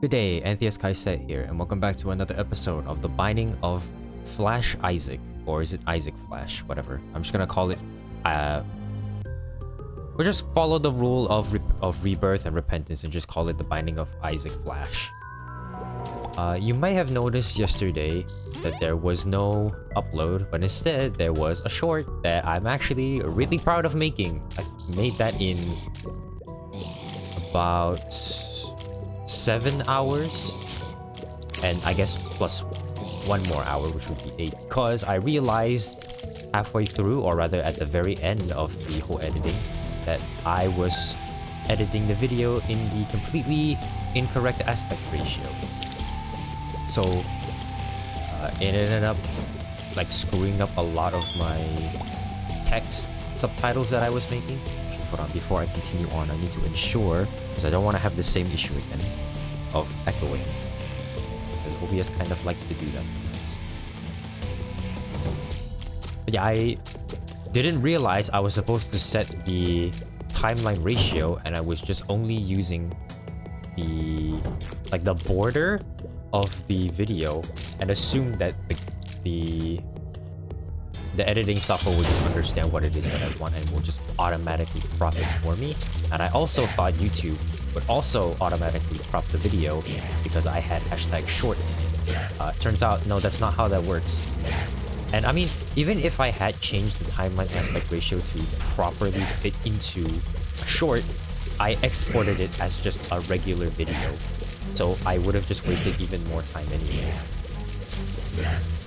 Good day, Antheus Kaiset here, and welcome back to another episode of The Binding of Flash Isaac. Or is it Isaac Flash? Whatever. I'm just gonna call it... we'll just follow the rule of rebirth and repentance and just call it The Binding of Isaac Flash. You may have noticed yesterday that there was no upload, but instead there was a short that I'm actually really proud of making. I made that in about 7 hours, and I guess plus 1 more hour, which would be 8, because I realized halfway through, or rather at the very end of the whole editing, that I was editing the video in the completely incorrect aspect ratio. So it ended up like screwing up a lot of my text subtitles that I was making. Hold on, before I continue on, I need to ensure, because I don't want to have the same issue again of echoing, because OBS kind of likes to do that sometimes. But yeah, I didn't realize I was supposed to set the timeline ratio, and I was just only using the border of the video and assumed that the editing software would just understand what it is that I want and will just automatically crop it for me. And I also thought YouTube would also automatically crop the video because I had #short in it. Turns out, no, that's not how that works. And I mean, even if I had changed the timeline aspect ratio to properly fit into a short, I exported it as just a regular video. So I would have just wasted even more time anyway.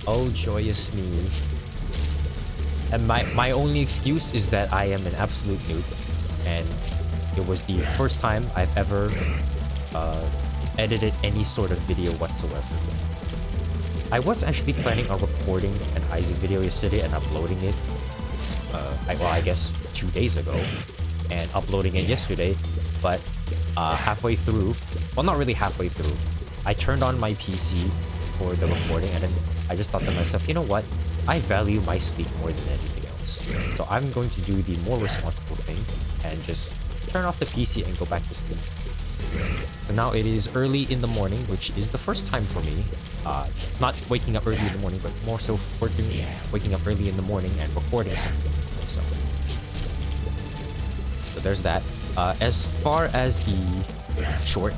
Oh, joyous me. And my only excuse is that I am an absolute noob, and it was the first time I've ever edited any sort of video whatsoever. I was actually planning on recording an Isaac video yesterday and uploading it, I guess 2 days ago, and uploading it yesterday, but halfway through, well, not really halfway through, I turned on my PC for the recording, and then I just thought to myself, you know what? I value my sleep more than anything else. So I'm going to do the more responsible thing and just turn off the PC and go back to sleep. So now it is early in the morning, which is the first time for me. Not waking up early in the morning, but more so waking up early in the morning and recording something for myself. So there's that. As far as the short,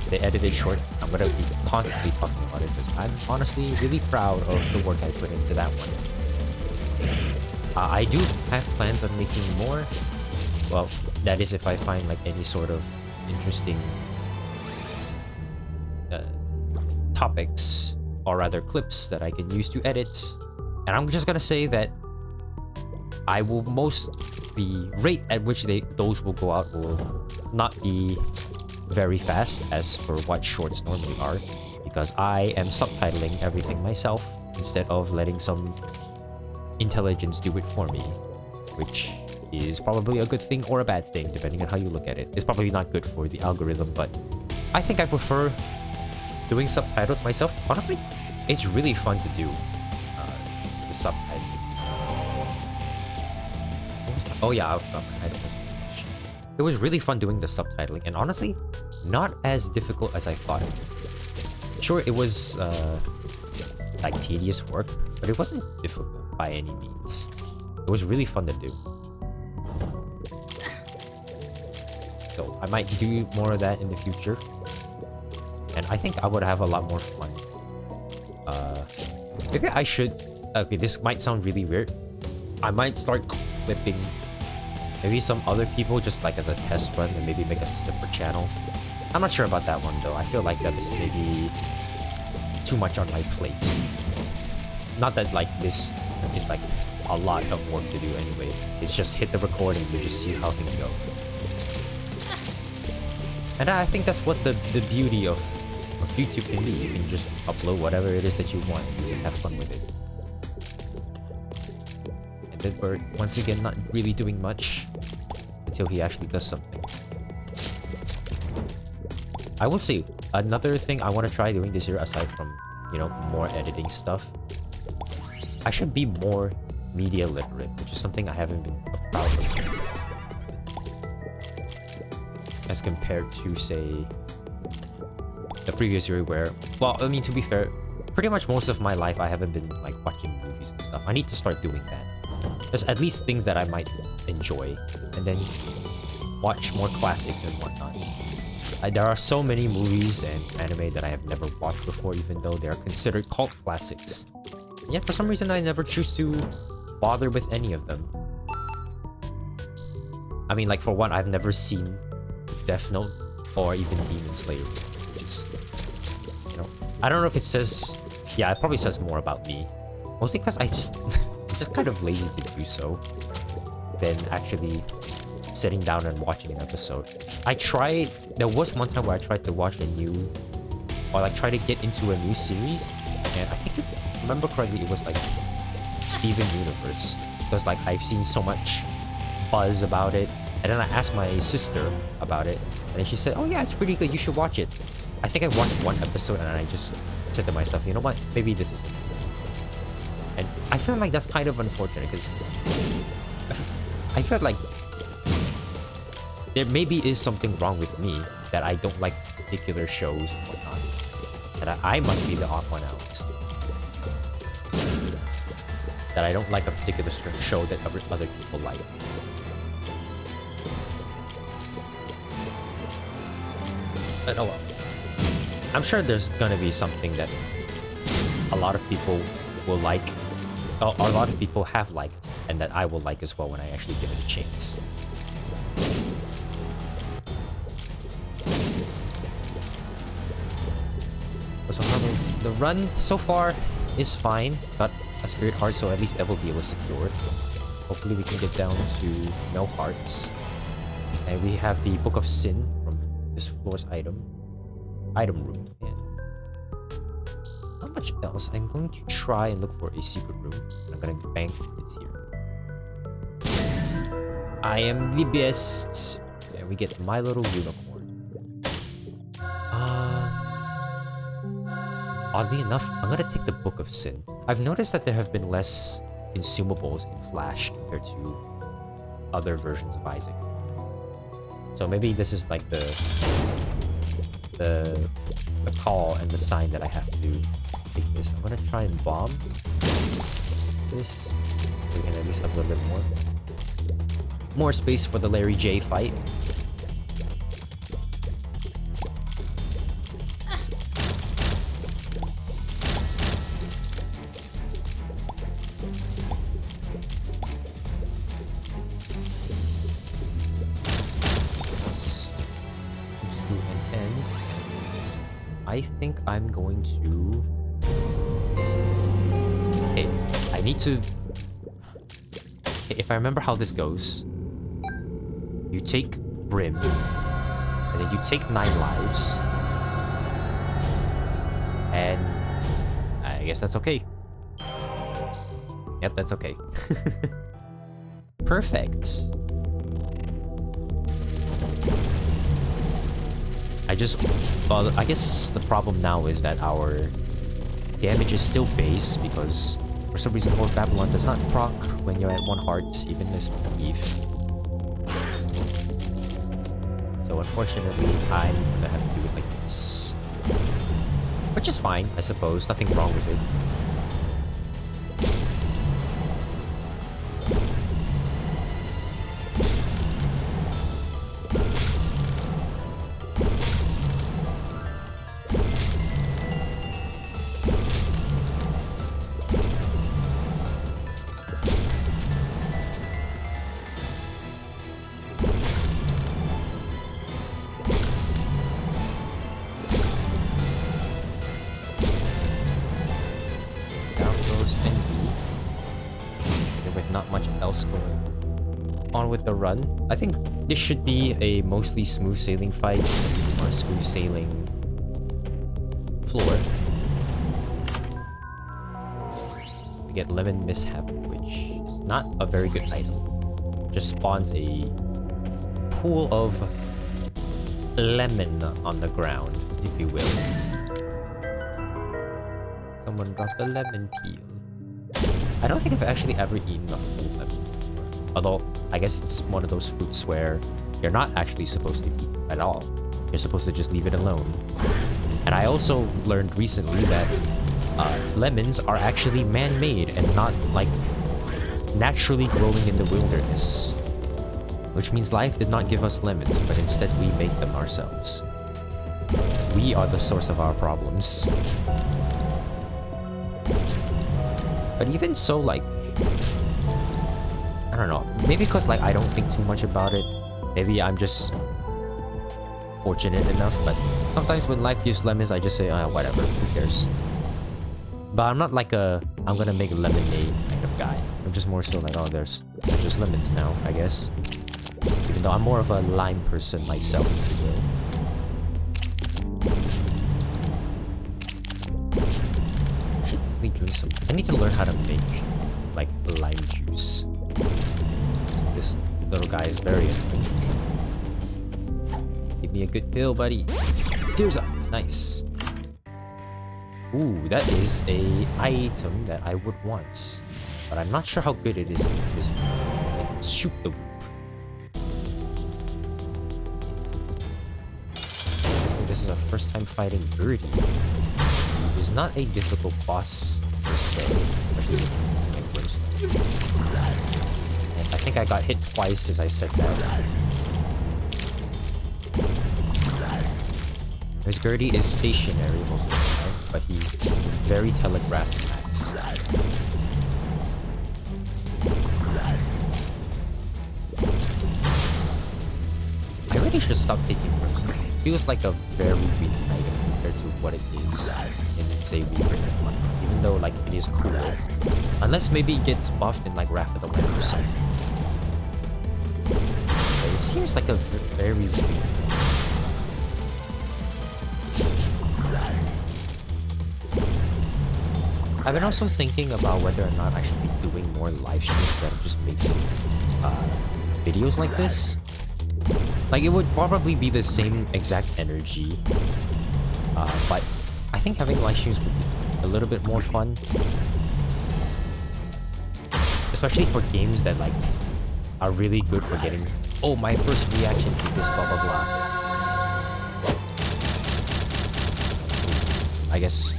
the edited short, I'm gonna be constantly talking about it because I'm honestly really proud of the work I put into that one. I do have plans on making more. Well, that is if I find like any sort of interesting topics, or rather clips that I can use to edit. And I'm just gonna say that I will the rate at which those will go out will not be very fast as for what shorts normally are, because I am subtitling everything myself instead of letting some intelligence do it for me, which is probably a good thing or a bad thing depending on how you look at it. It's probably not good for the algorithm, but I think I prefer doing subtitles myself. Honestly, it's really fun to do the subtitling. Oh yeah, I forgot my item was. It was really fun doing the subtitling, and honestly, not as difficult as I thought it would be. Sure, it was like tedious work, but it wasn't difficult by any means. It was really fun to do. So I might do more of that in the future, and I think I would have a lot more fun. Maybe I should. Okay, this might sound really weird. I might start clipping maybe some other people just like as a test run, and maybe make a separate channel. I'm not sure about that one though. I feel like that is maybe too much on my plate. Not that like this is like a lot of work to do anyway. It's just hit the recording to just see how things go. And I think that's what the beauty of YouTube can be. You can just upload whatever it is that you want and you can have fun with it. And then we're once again not really doing much until he actually does something. I will say, another thing I want to try doing this year, aside from, you know, more editing stuff, I should be more media literate, which is something I haven't been proud of. As compared to, say, the previous Yuri where, well, I mean, to be fair, pretty much most of my life I haven't been like watching movies and stuff. I need to start doing that. There's at least things that I might enjoy, and then watch more classics and whatnot. There are so many movies and anime that I have never watched before, even though they are considered cult classics. And yet for some reason I never choose to bother with any of them. I mean, like, for one, I've never seen Death Note or even Demon Slayer, which is, you know, I don't know if it says, yeah, it probably says more about me. Mostly because I just, I'm just kind of lazy to do so than actually sitting down and watching an episode. There was one time where I tried to watch a new, or like try to get into a new series, and I think, if I remember correctly, it was like Steven Universe. Because like I've seen so much buzz about it, and then I asked my sister about it, and then she said, oh yeah, it's pretty good, you should watch it. I think I watched one episode and I just said to myself, you know what, maybe this isn't for me. And I feel like that's kind of unfortunate, because I feel like there maybe is something wrong with me that I don't like particular shows and whatnot. That I must be the odd one out. That I don't like a particular show that other people like. But oh well. I'm sure there's gonna be something that a lot of people will like, or a lot of people have liked, and that I will like as well when I actually give it a chance. So the run so far is fine. Got a spirit heart, so at least Devil Deal is secured. Hopefully we can get down to no hearts. And we have the Book of Sin from this floor's item room. And not much else. I'm going to try and look for a secret room. I'm gonna bank it's here. I am the best. And we get My Little Unicorn. Oddly enough, I'm gonna take the Book of Sin. I've noticed that there have been less consumables in Flash compared to other versions of Isaac. So maybe this is like the call and the sign that I have to take this. I'm gonna try and bomb this so we can at least have a little bit more space for the Larry J fight. I think I'm going to... Hey, I need to... If I remember how this goes, you take Brim, and then you take 9 lives, and I guess that's okay. Yep, that's okay. Perfect. Well, I guess the problem now is that our damage is still base because for some reason Lord Babylon does not proc when you're at 1 heart, even as Eve. So unfortunately, I'm gonna have to do it like this. Which is fine, I suppose. Nothing wrong with it. I think this should be a mostly smooth sailing fight or smooth sailing floor. We get Lemon Mishap, which is not a very good item. Just spawns a pool of lemon on the ground, if you will. Someone dropped a lemon peel. I don't think I've actually ever eaten a full lemon. Although, I guess it's one of those fruits where you're not actually supposed to eat at all. You're supposed to just leave it alone. And I also learned recently that lemons are actually man-made and not like naturally growing in the wilderness. Which means life did not give us lemons, but instead we make them ourselves. We are the source of our problems. But even so, like, I don't know. Maybe because like I don't think too much about it. Maybe I'm just fortunate enough. But sometimes when life gives lemons, I just say, whatever, who cares? But I'm not like I'm gonna make lemonade kind of guy. I'm just more so like, oh, there's just lemons now, I guess. Even though I'm more of a lime person myself, if you will. I should definitely drink some. I need to learn how to make like lime juice. This little guy is very annoying. Give me a good pill, buddy. Tears up. Nice. Ooh, that is a item that I would want. But I'm not sure how good it is in this. Let's shoot the whoop. This is our first time fighting Birdie. He's not a difficult boss per se. Especially like Brimstone. And I think I got hit twice as I said that. Because Gertie is stationary most of the time, but he is very telegraphed attacks. I really should stop taking Brimstone. It feels like a very weak item compared to what it is in, say, Reaper and whatnot. Even though, like, it is cool. Unless maybe it gets buffed in, like, Wrath of the Wind or something. But it seems like a very weak. I've been also thinking about whether or not I should be doing more live streams instead of just making videos like this. Like, it would probably be the same exact energy, but I think having live streams would be a little bit more fun. Especially for games that, like, are really good for getting, oh, my first reaction to this, blah, blah, blah. I guess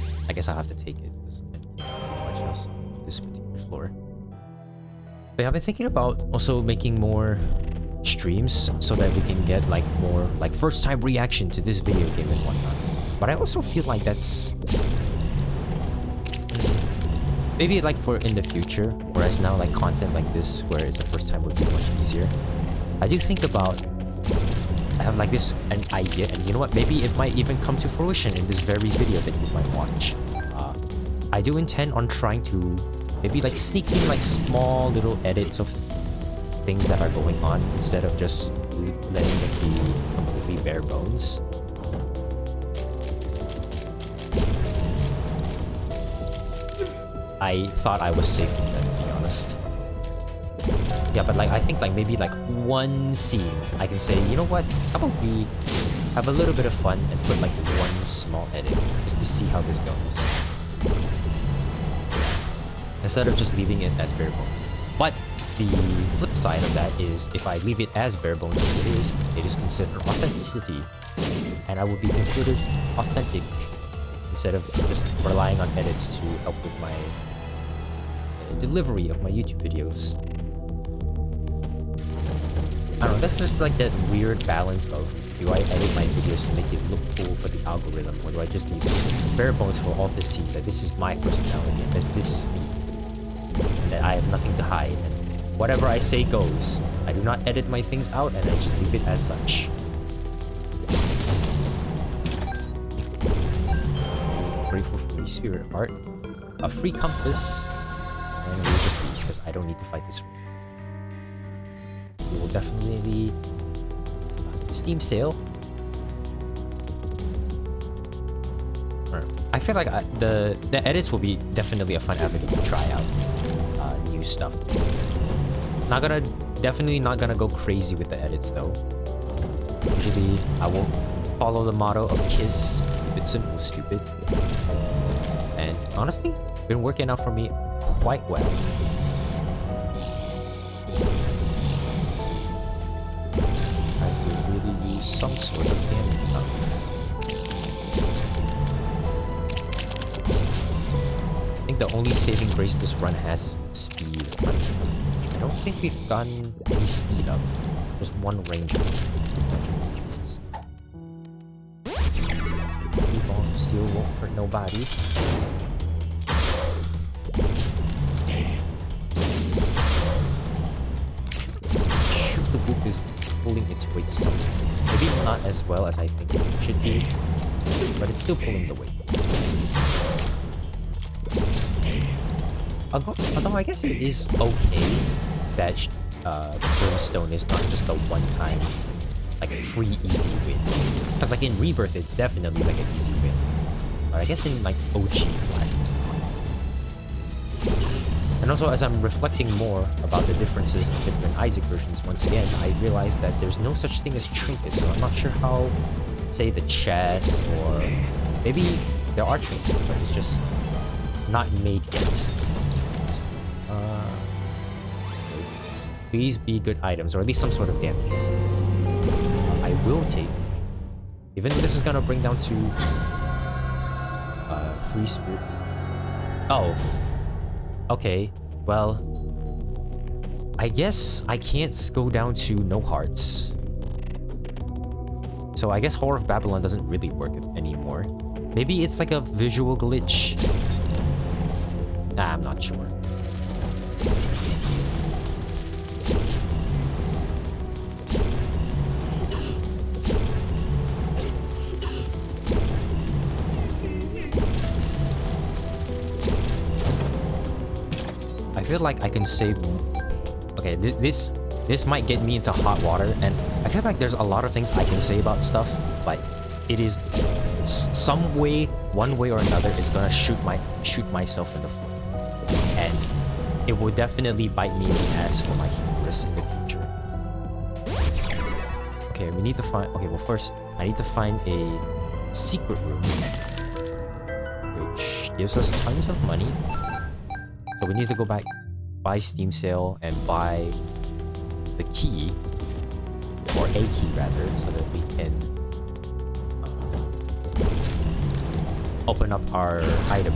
I'll have to take it. Much else on this particular floor. But I've been thinking about also making more streams so that we can get like more like first time reaction to this video game and whatnot. But I also feel like that's maybe like for in the future, whereas now like content like this where it's the first time would be much easier. I do think about I have like this an idea, and you know what, maybe it might even come to fruition in this very video that you might watch. I do intend on trying to maybe like sneak in like small little edits of things that are going on instead of just letting it be completely bare bones. I thought I was safe with that, to be honest. Yeah, but like I think like maybe like one scene I can say, you know what, how about we have a little bit of fun and put like one small edit just to see how this goes. Instead of just leaving it as bare bones. But the flip side of that is if I leave it as bare bones as it is considered authenticity. And I will be considered authentic instead of just relying on edits to help with my delivery of my YouTube videos. I don't know, that's just like that weird balance of do I edit my videos to make it look cool for the algorithm, or do I just leave it bare bones for all to see that this is my personality and that this is me. And that I have nothing to hide, and whatever I say goes. I do not edit my things out, and I just leave it as such. Grateful for the spirit heart, a free compass, and we'll just leave because I don't need to fight this. We will definitely Steam sale. I feel like the edits will be definitely a fun avenue to try out new stuff. Definitely not gonna go crazy with the edits though. Usually I won't follow the motto of KISS, keep it simple, stupid. And honestly, been working out for me quite well. I could really use some sort of damage up. the only saving grace this run has is its speed. I don't think we've gotten any speed up. Just one range. Three balls of steel won't hurt nobody. Shoot, the book is pulling its weight somewhat. Maybe not as well as I think it should be, but it's still pulling the weight. Although I guess it is okay that Brimstone is not just a one-time, like, free easy win. Because like in Rebirth, it's definitely like an easy win. But I guess in like OG Flat, it's not. And also, as I'm reflecting more about the differences in different Isaac versions, once again, I realized that there's no such thing as trinkets, so I'm not sure how, say, the chest, or maybe there are trinkets, but it's just not made yet. Please be good items, or at least some sort of damage. I will take, even though this is gonna bring down to 3 spirit. Oh. Okay, well, I guess I can't go down to no hearts. So I guess Whore of Babylon doesn't really work anymore. Maybe it's like a visual glitch. Nah, I'm not sure. I feel like I can save. Okay, this might get me into hot water, and I feel like there's a lot of things I can say about stuff, but it is some way, one way or another, is gonna shoot myself in the foot, and it will definitely bite me in the ass for my hubris in the future. Okay, we need to find. Okay, well first I need to find a secret room, which gives us tons of money. So we need to go back, buy Steam Sale, and buy the key, or a key rather, so that we can open up our item.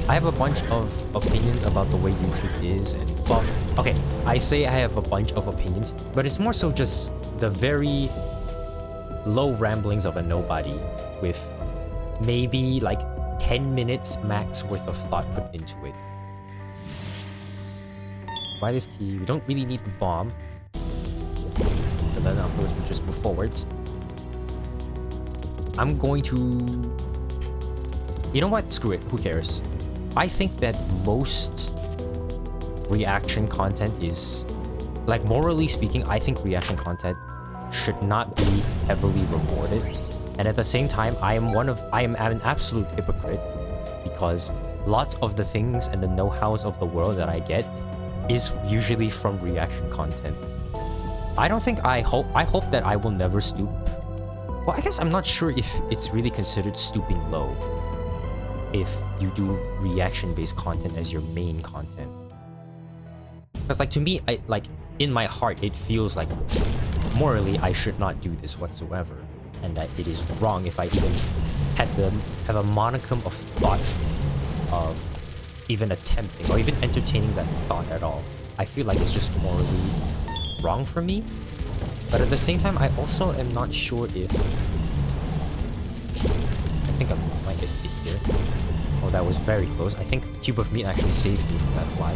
I have a bunch of opinions about the way YouTube is, and well, okay, I say I have a bunch of opinions, but it's more so just the very low ramblings of a nobody with maybe like 10 minutes max worth of thought put into it. Buy this key. We don't really need the bomb. But then afterwards we just move forwards. I'm going to... You know what? Screw it. Who cares? I think that most reaction content is... Like, morally speaking, I think reaction content should not be heavily rewarded. And at the same time, I am an absolute hypocrite, because lots of the things and the know-hows of the world that I get is usually from reaction content. I hope that I will never stoop. Well, I guess I'm not sure if it's really considered stooping low if you do reaction-based content as your main content. Because like to me, in my heart, it feels like morally I should not do this whatsoever. And that it is wrong if I even have a monicum of thought of even attempting or even entertaining that thought at all. I feel like it's just morally wrong for me. But at the same time, I also am not sure if... I think I might get hit here. Oh, that was very close. I think Cube of Meat actually saved me from that fly.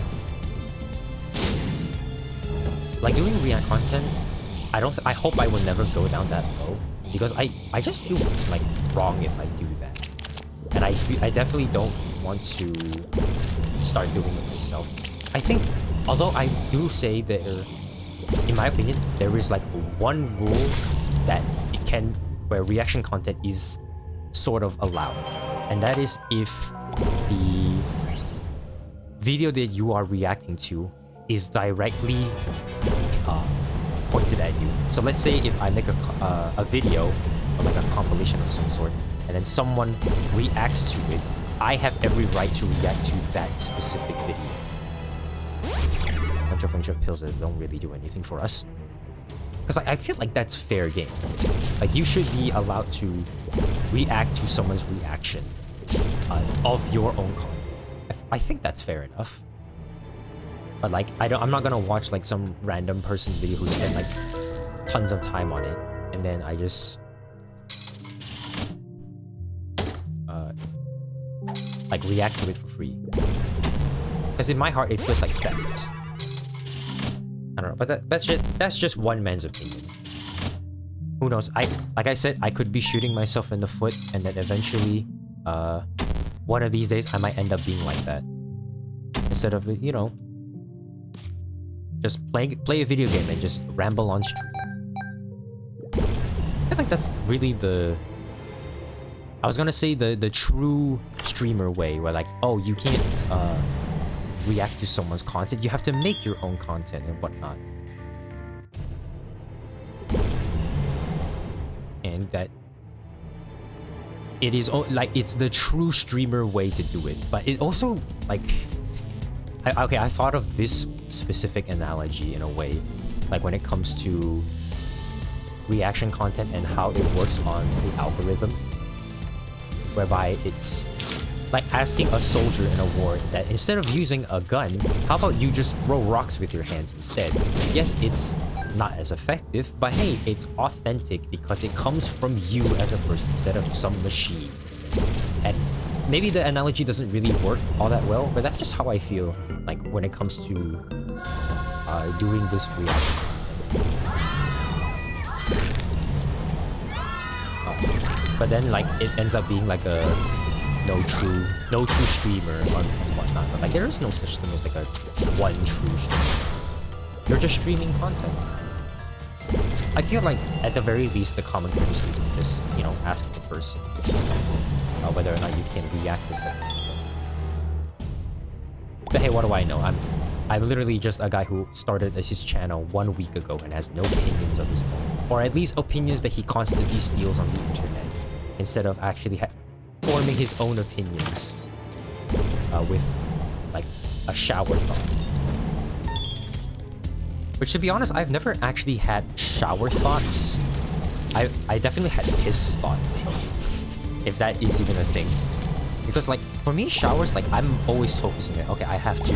Like doing React content, I hope I will never go down that low. Because I just feel like wrong if I do that. And I definitely don't want to start doing it myself. I think, although I do say that, in my opinion, there is like one rule that where reaction content is sort of allowed. And that is if the video that you are reacting to is directly pointed at you. So let's say if I make a video or like a compilation of some sort, and then someone reacts to it, I have every right to react to that specific video. A bunch of friendship pills that don't really do anything for us. Because I feel like that's fair game. Like you should be allowed to react to someone's reaction. of your own content. I think that's fair enough. But like, I'm not gonna watch like some random person's video who spent like tons of time on it, and then I just like react to it for free. Because in my heart, it feels like theft. I don't know, but that's just one man's opinion. Who knows? Like I said, I could be shooting myself in the foot, and then eventually, one of these days, I might end up being like that. Instead of, you know, just play a video game and just ramble on stream. I feel like that's really the... I was gonna say the true streamer way, where like, oh, you can't react to someone's content. You have to make your own content and whatnot. And that it is like, it's the true streamer way to do it. But it also like, I thought of this specific analogy in a way, like when it comes to reaction content and how it works on the algorithm, whereby it's like asking a soldier in a war that instead of using a gun, how about you just throw rocks with your hands instead? Yes, it's not as effective, but hey, it's authentic because it comes from you as a person instead of some machine. And maybe the analogy doesn't really work all that well, but that's just how I feel like when it comes to doing this reaction. But then like it ends up being like a no true streamer or whatnot. But like there is no such thing as like a one true streamer. You're just streaming content. I feel like at the very least the common courtesy is to just, you know, ask the person whether or not you can react to something. But hey, what do I know? I'm literally just a guy who started his channel 1 week ago and has no opinions of his own, or at least opinions that he constantly steals on the internet, instead of actually forming his own opinions with like a shower thought. Which, to be honest, I've never actually had shower thoughts. I definitely had piss thoughts, if that is even a thing. Because like for me, showers, like I'm always focusing on, okay, I have to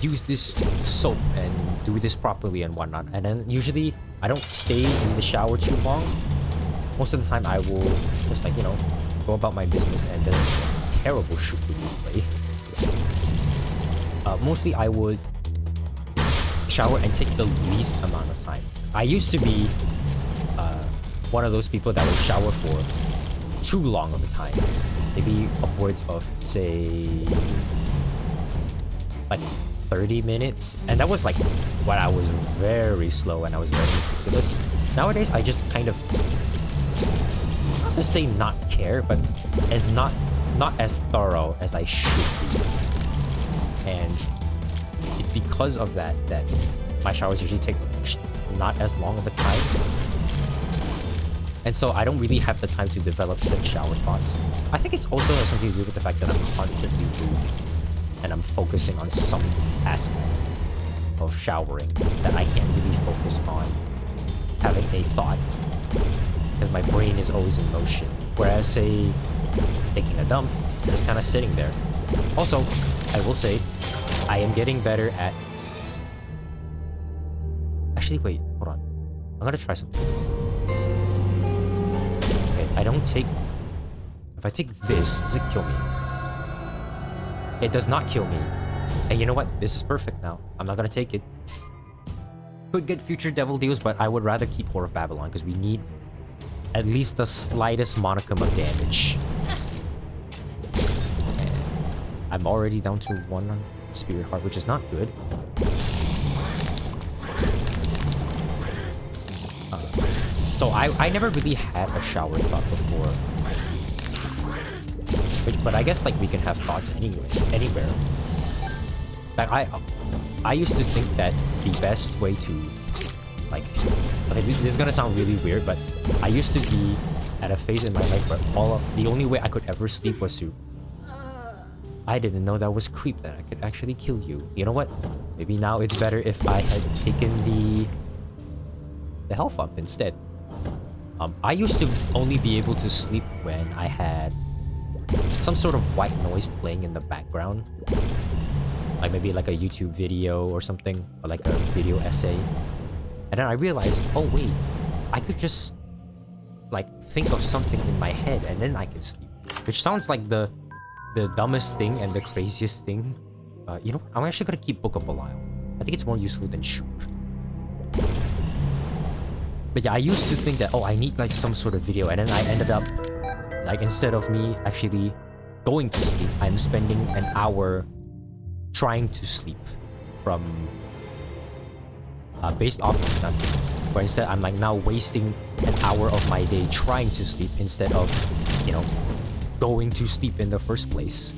use this soap and do this properly and whatnot. And then usually I don't stay in the shower too long. Most of the time I will just like, you know, go about my business, and then terrible shoot play. Mostly I would shower and take the least amount of time. I used to be one of those people that would shower for too long of a time. Maybe upwards of, say, like 30 minutes. And that was like when I was very slow and I was very meticulous. Nowadays, I just kind of, not to say not care, but as not as thorough as I should be. And it's because of that my showers usually take not as long of a time. And so I don't really have the time to develop said shower thoughts. I think it's also something to do with the fact that I'm constantly moving and I'm focusing on some aspect of showering that I can't really focus on having a thought, because my brain is always in motion. Whereas, say, taking a dump, I'm just kind of sitting there. Also, I will say, I am getting better at... Actually, wait, hold on. I'm gonna try something. Okay, I don't take... If I take this, does it kill me? It does not kill me. And you know what? This is perfect now. I'm not gonna take it. Could get future devil deals, but I would rather keep Whore of Babylon, because we need at least the slightest modicum of damage. And I'm already down to 1 Spirit Heart, which is not good. So I never really had a shower thought before. But I guess like we can have thoughts anywhere. Like I used to think that the best way to like, okay, this is gonna sound really weird, but I used to be at a phase in my life where the only way I could ever sleep was to... I didn't know that was creep, that I could actually kill you. You know what? Maybe now it's better if I had taken the health up instead. I used to only be able to sleep when I had some sort of white noise playing in the background. Like maybe like a YouTube video or something, or like a video essay. And then I realized, oh wait, I could just like think of something in my head and then I can sleep. Which sounds like the dumbest thing and the craziest thing. You know what? I'm actually gonna keep Book of Belial. I think it's more useful than Shur. But yeah, I used to think that, oh, I need like some sort of video, and then I ended up, like, instead of me actually going to sleep, I'm spending an hour trying to sleep from based off of nothing. Where instead I'm like now wasting an hour of my day trying to sleep instead of, you know, going to sleep in the first place.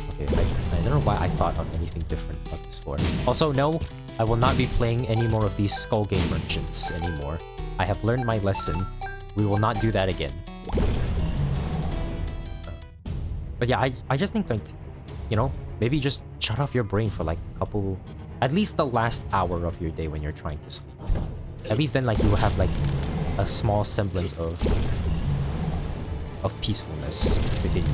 Okay, I don't know why I thought of anything different about this for. Also, no, I will not be playing any more of these Skull Game Merchants anymore. I have learned my lesson. We will not do that again. But yeah, I just think, like, you know, maybe just shut off your brain for like a couple, at least the last hour of your day when you're trying to sleep. At least then, like, you will have like a small semblance of peacefulness within you.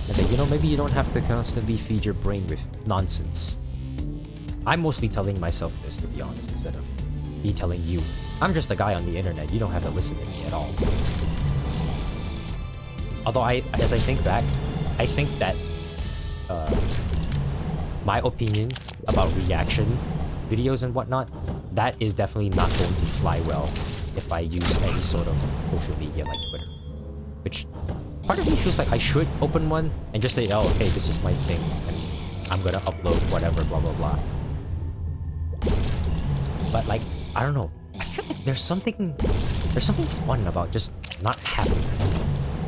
And then, you know, maybe you don't have to constantly feed your brain with nonsense. I'm mostly telling myself this, to be honest, instead of me telling you. I'm just a guy on the internet. You don't have to listen to me at all. Although as I think back, I think that my opinion about reaction videos and whatnot, that is definitely not going to fly well if I use any sort of social media like Twitter. Which, part of me feels like I should open one and just say, oh, hey, this is my thing, and I'm gonna upload whatever, blah, blah, blah. But, like, I don't know. I feel like there's something fun about just not having it.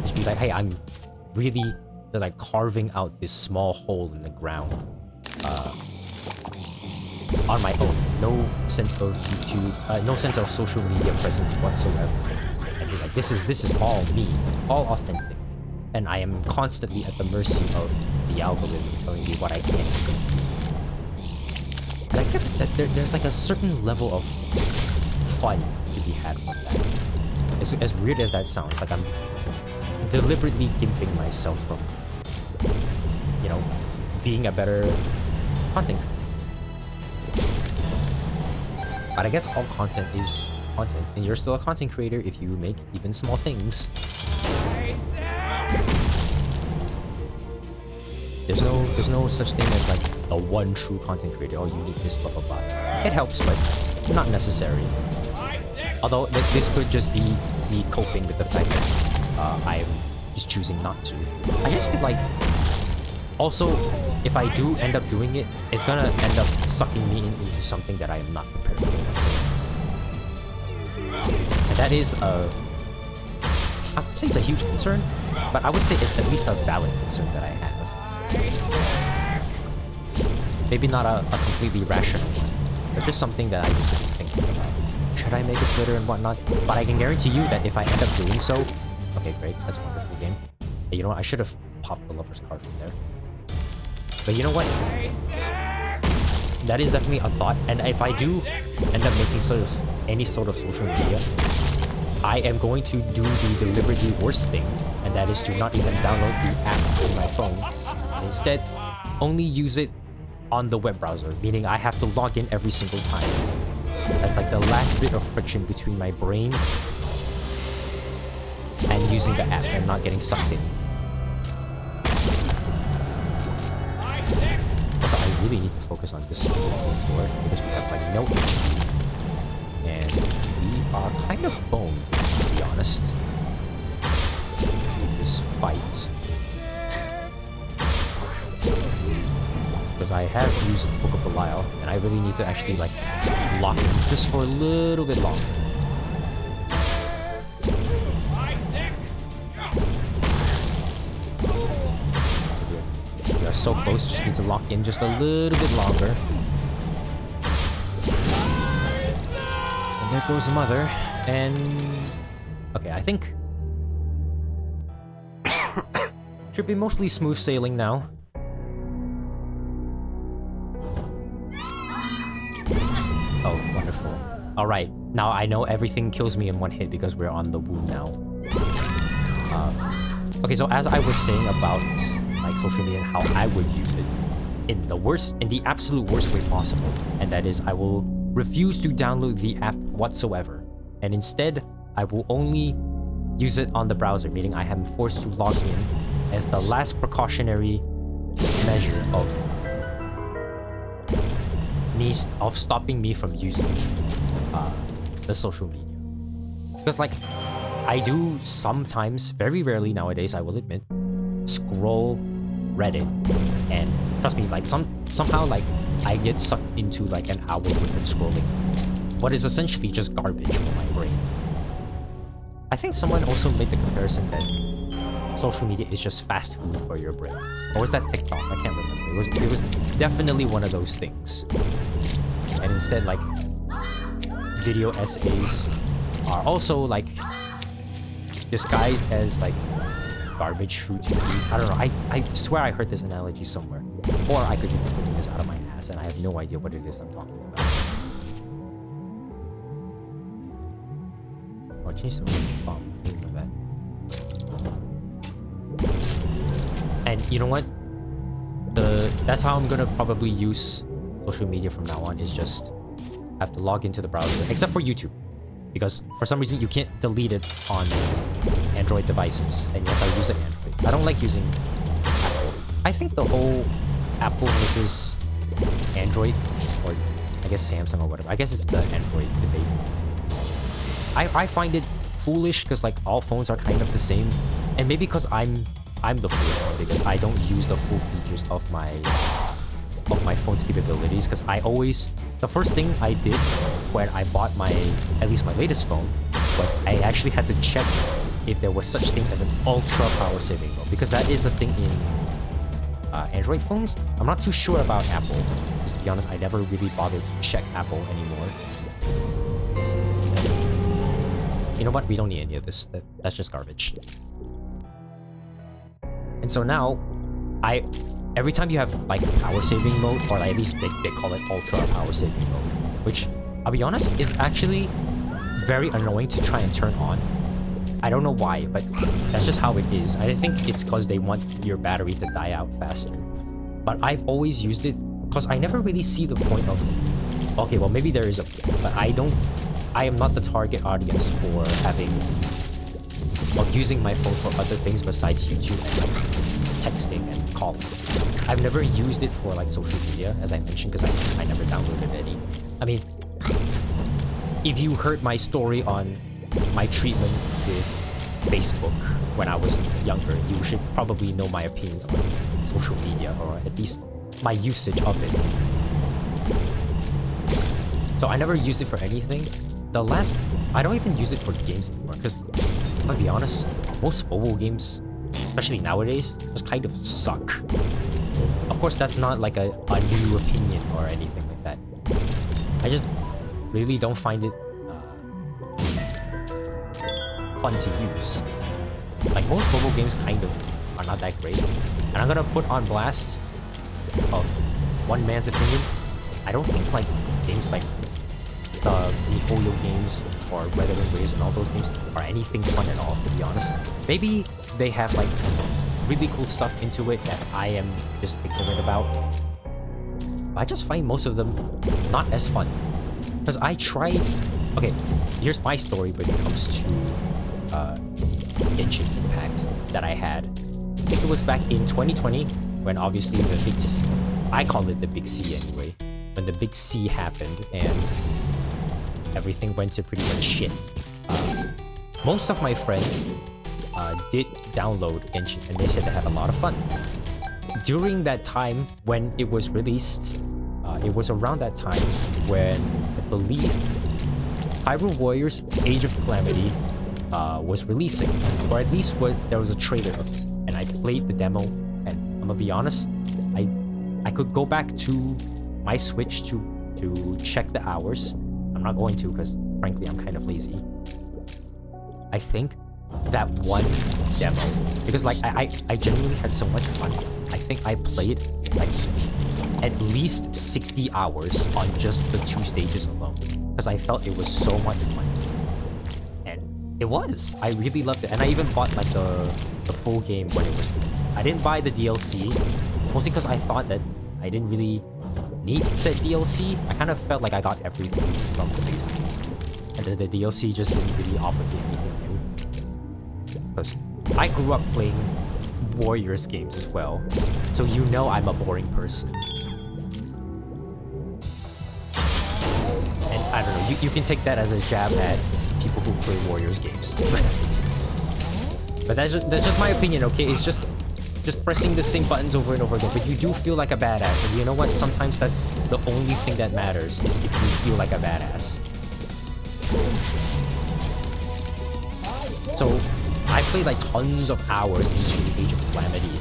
Just be like, hey, I'm really, like, carving out this small hole in the ground. On my own. No sense of YouTube, no sense of social media presence whatsoever. And be like, this is all me, all authentic. And I am constantly at the mercy of the algorithm telling me what I can do. And I feel that there's like a certain level of fun to be had from that. As weird as that sounds, like I'm deliberately gimping myself from, you know, being a better content creator. But I guess all content is content, and you're still a content creator if you make even small things. There's no such thing as like the one true content creator. Oh, you need this, blah blah blah. It helps, but not necessary. Although this could just be me coping with the fact that I'm just choosing not to. I just feel like, also, if I do end up doing it, it's gonna end up sucking me into something that I am not prepared for. And that is I would say it's a huge concern, but I would say it's at least a valid concern that I have. Maybe not a completely rational one, but just something that I need to be thinking about. Should I make a Twitter and whatnot? But I can guarantee you that if I end up doing so... Okay, great. That's a wonderful game. Hey, you know what? I should have popped the lover's card from there. But you know what? That is definitely a thought. And if I do end up making any sort of social media, I am going to do the deliberately worst thing, and that is to not even download the app on my phone. And instead, only use it on the web browser, meaning I have to log in every single time. That's like the last bit of friction between my brain and using the app and not getting sucked in. Also, I really need to focus on this floor because we have like no HP. And we are kind of boned, to be honest. In this fight. Because I have used Book of Belial, and I really need to actually like lock in just for a little bit longer. We are so close, just need to lock in just a little bit longer. And there goes Mother, and... Okay, I think... should be mostly smooth sailing now. Oh, wonderful. Alright, now I know everything kills me in one hit because we're on the wound now. Okay, so as I was saying about like social media and how I would use it in the absolute worst way possible, and that is I will refuse to download the app whatsoever, and instead I will only use it on the browser, meaning I am forced to log in as the last precautionary measure of stopping me from using the social media. Because like I do sometimes, very rarely nowadays, I will admit, scroll Reddit, and trust me, like somehow like I get sucked into like an hour worth of scrolling, what is essentially just garbage for my brain. I think someone also made the comparison that social media is just fast food for your brain. Or was that TikTok? I can't remember. It was definitely one of those things. And instead, like, video essays are also like disguised as like garbage food to eat. I don't know. I swear I heard this analogy somewhere. Or I could just be putting this out of my ass and I have no idea what it is I'm talking about. Oh, change the bomb. That. And you know what? That's how I'm gonna probably use social media from now on, is just have to log into the browser, except for YouTube, because for some reason you can't delete it on Android devices. And yes, I use it Android. I don't like using Apple. I think the whole Apple versus Android, or I guess Samsung or whatever, I guess it's the Android debate. I find it foolish because like all phones are kind of the same, and maybe because I'm the foolish one because I don't use the full features of my phone's capabilities. Because the first thing I did when I bought at least my latest phone, was I actually had to check if there was such thing as an ultra power saving mode, because that is a thing in Android phones. I'm not too sure about Apple, because to be honest, I never really bothered to check Apple anymore. You know what? We don't need any of this. That's just garbage. And so now, every time you have like power saving mode, or at least they call it ultra power saving mode, which I'll be honest is actually very annoying to try and turn on. I don't know why, but that's just how it is. I think it's because they want your battery to die out faster. But I've always used it because I never really see the point of, okay, well maybe there is a point, but I am not the target audience for using my phone for other things besides YouTube and like texting and calling. I've never used it for like social media, as I mentioned, because I never downloaded any. I mean, if you heard my story on my treatment with Facebook when I was younger, you should probably know my opinions on social media, or at least my usage of it. So I never used it for anything. I don't even use it for games anymore, because I'm gonna be honest, most mobile games, especially nowadays, just kind of suck. Of course, that's not like a new opinion or anything like that. I just really don't find it fun to use. Like, most mobile games kind of are not that great. And I'm gonna put on blast of one man's opinion. I don't think like games like the MiHoYo games or Weather and Waves and all those games are anything fun at all, to be honest. Maybe they have like really cool stuff into it that I am just ignorant about. I just find most of them not as fun. Because I tried... Okay, here's my story when it comes to Genshin Impact that I had. I think it was back in 2020 when obviously the big C... I call it the big C anyway. When the big C happened and everything went to pretty much shit. Most of my friends did download Genshin and they said they had a lot of fun. During that time when it was released, it was around that time when I believe Hyrule Warriors Age of Calamity was releasing, or at least there was a trailer of it, and I played the demo, and I'm gonna be honest, I could go back to my Switch to check the hours. I'm not going to because frankly I'm kind of lazy. I think that one demo, because like I genuinely had so much fun. I think I played like at least 60 hours on just the 2 stages alone, because I felt it was so much fun. And It was. I really loved it, and I even bought like the full game when it was released. I didn't buy the DLC, mostly because I thought that I didn't really need said DLC. I kind of felt like I got everything from the base game, and then the DLC just didn't really offer me anything new. Because I grew up playing Warriors games as well, so you know I'm a boring person. And I don't know, you can take that as a jab at people who play Warriors games. But that's just my opinion, okay? It's just pressing the same buttons over and over again. But you do feel like a badass, and you know what? Sometimes that's the only thing that matters, is if you feel like a badass. So I played like tons of hours into the Age of Calamity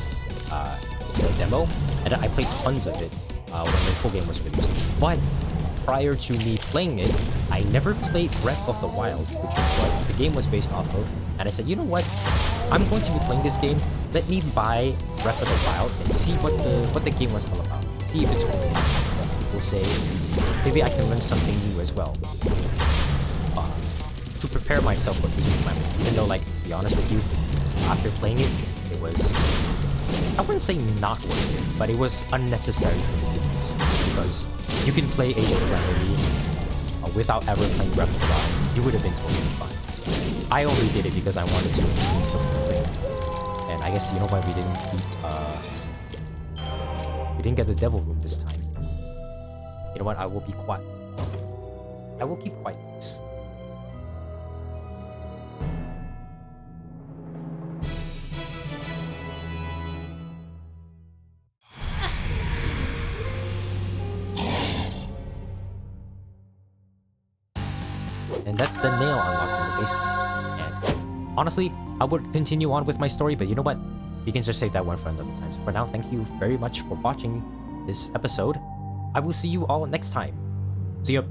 demo, and I played tons of it when the full game was released. But prior to me playing it, I never played Breath of the Wild, which is what the game was based off of. And I said, you know what? I'm going to be playing this game. Let me buy Breath of the Wild and see what the game was all about. See if it's cool. We'll say, maybe I can learn something new as well. To prepare myself for Age of Calamity. Even though, like, to be honest with you, after playing it, it was, I wouldn't say not worth it, but it was unnecessary for me to use. Because you can play Age of Calamity without ever playing Breath of the Wild. You would have been totally fine. I only did it because I wanted to experience the full thing. And I guess, you know why we didn't we didn't get the Devil Room this time. You know what? I will be quiet. I will keep quiet, please. And that's the nail unlocked in the basement. And honestly, I would continue on with my story, but you know what? We can just save that one for another time. So for now, thank you very much for watching this episode. I will see you all next time. See ya.